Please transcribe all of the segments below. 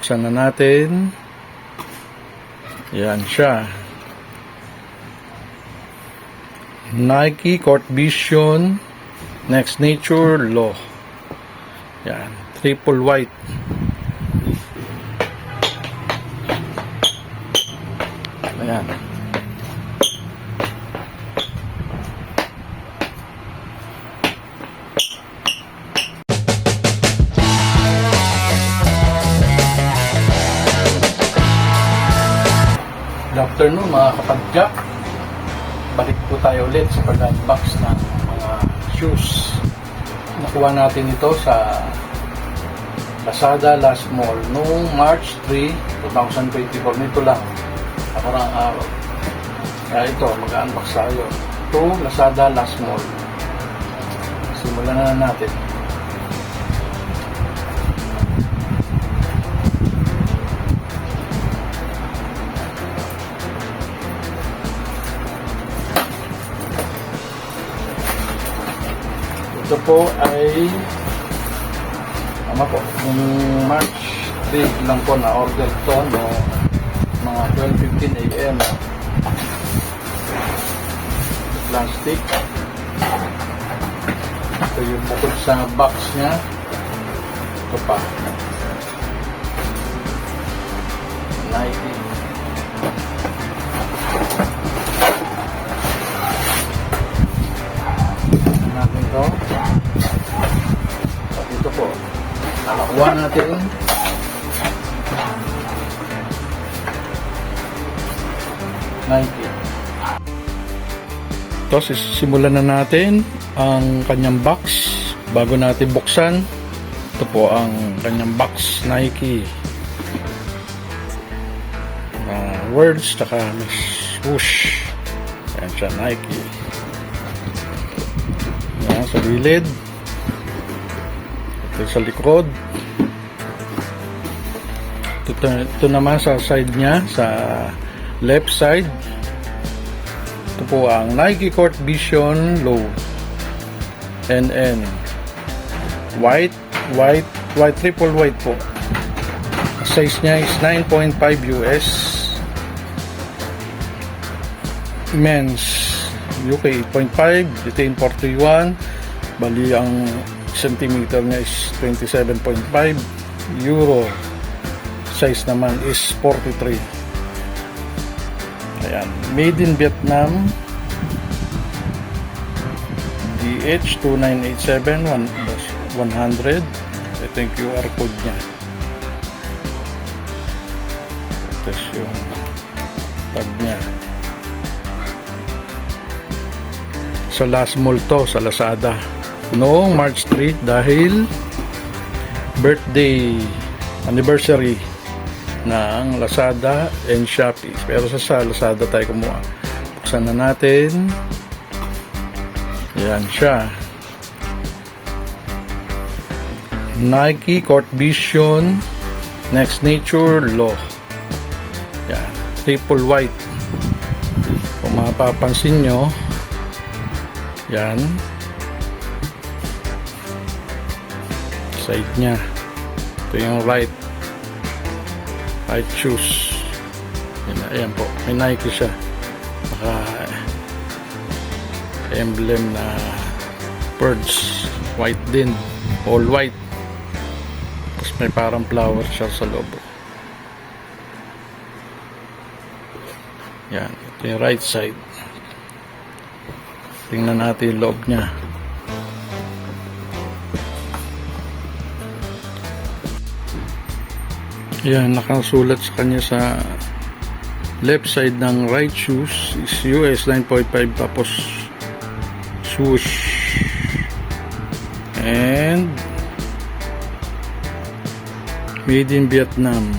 Buksan na natin. Yan siya. Nike Court Vision Next Nature Low. Yan. Triple white. Ayan. Good afternoon mga kapag-jack. Balik po tayo ulit sa pag-unbox ng mga shoes. Nakuha natin ito sa Lazada Last Mall noong March 3, 2024. Nito lang, nakarang araw. Kaya ito, mag-unbox tayo. Ito, Lazada Last Mall. Simulan na natin. Ito po ay yung March 3 lang po na order ito no, mga 12:15 AM. Plastic. Ito yung bukod sa box nya. Ito pa Nike. Natin ito. At ito po nakakuha natin Nike. Ito, simulan na natin ang kanyang box. Bago natin buksan, ito po ang kanyang box. Nike words, taka may swoosh. Ayan siya, Nike. Ayan, sa gilid. Ito sa likod. Ito naman sa side nya, sa left side. Ito po ang Nike Court Vision Low NN white triple white po. Size nya is 9.5 US. Men's UK 8.5, retain 41. Bali ang centimeter nya is 27.5. Euro size naman is 43. Ayan, made in Vietnam. DH2987-100. Ito yung QR code nya. Ito yung tag nya. Sa Last Mall to, sa Lazada noong March 3 dahil birthday anniversary ng Lazada and Shopee. Pero sa Lazada tayo kumuha. Buksan na natin. Yan siya. Nike Court Vision Next Nature Low. Yan. Triple white. Kung mapapansin nyo, yan. Side nya. Ito yung right shoes. Ayan po. May Nike siya. Naka emblem na birds. White din. All white. Tapos may parang flower siya sa loob. Yan. Ito yung right side. Tingnan natin yung loob nya. Yan, nakasulat sa kanya sa left side ng right shoes is US 9.5 tapos swoosh and made in Vietnam.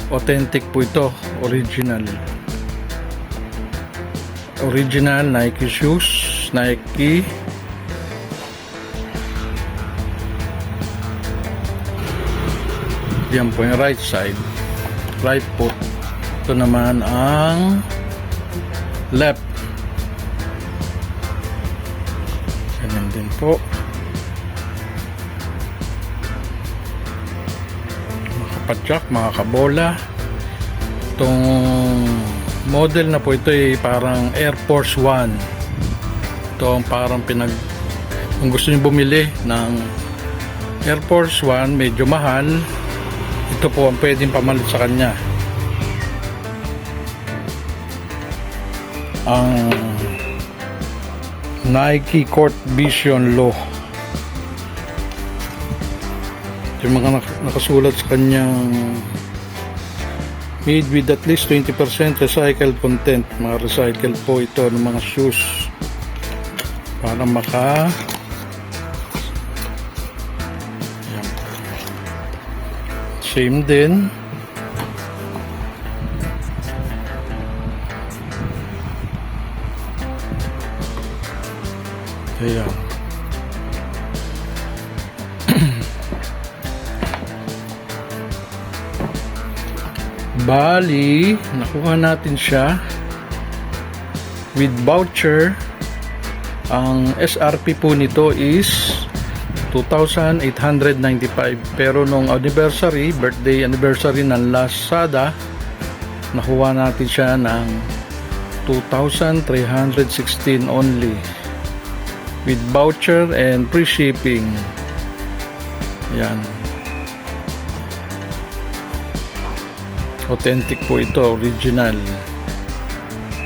Authentic po ito, original Nike shoes, Nike. Yan po yung right side, right foot. Ito naman ang left. Ganyan din po. kapadyak, mga kabola. Itong model na po ito ay parang Air Force One. Ito ang parang kung gusto niyo bumili ng Air Force One, medyo mahal, ito po ang pwedeng pamalit sa kanya. Ang Nike Court Vision Low. Yung mga nakasulat sa kanyang made with at least 20% recycled content. Mga recycled po ito ng mga shoes para same din. Ayan. Bali, nakuha natin siya with voucher. Ang SRP po nito is 2,895, pero nung birthday anniversary ng Lazada, nakuha natin siya ng 2,316 only with voucher and free shipping. Yan. Authentic po ito, original.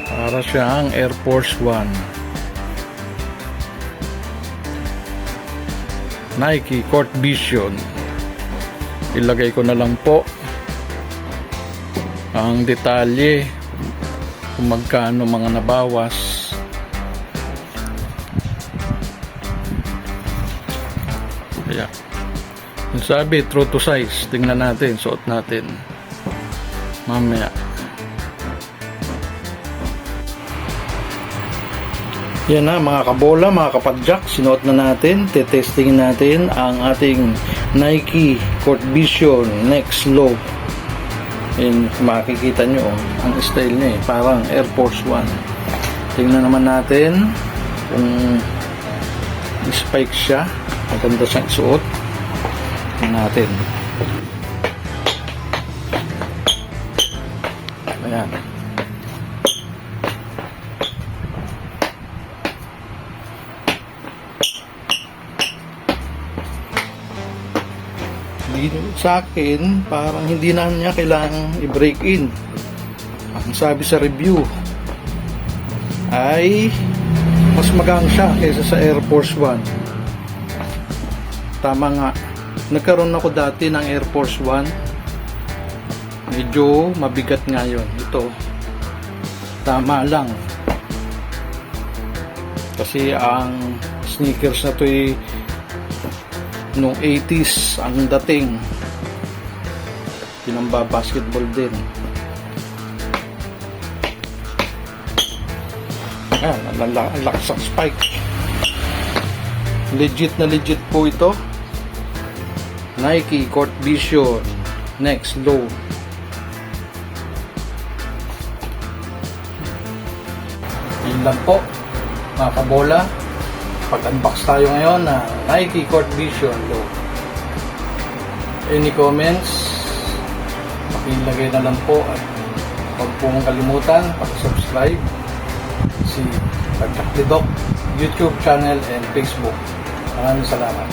Para siyang Air Force One. Nike Court Vision. Ilagay ko na lang po ang detalye kung magkano mga nabawas. Kaya, yung sabi, true to size. Tingnan natin, suot natin mamaya. Yan na mga kabola, mga kapadyak, sinuot na natin, tetestingin natin ang ating Nike Court Vision Next Low. And makikita nyo ang style niya parang Air Force One. Tingnan naman natin kung spike siya, maganda siyang suot. Tingnan natin. Ayan. Sa akin, parang hindi na niya kailangang i-break in. Ang sabi sa review ay mas magaan siya kaysa sa Air Force One. Tama nga. Nagkaroon ako dati ng Air Force One. Medyo mabigat ngayon. Ito, tama lang. Kasi ang sneakers na to ay noong 80s ang dating. Tinamba basketball din. Ayan, ang lakas ng spike. Legit na legit po ito. Nike Court Vision Next Low. Yun lang po mga kabola, pag-unbox tayo ngayon na Nike Court Vision Low. Any comments, pakilagay na lang po at huwag pong kalimutan pag-subscribe si Padyak Lidok YouTube channel and Facebook. Maraming salamat.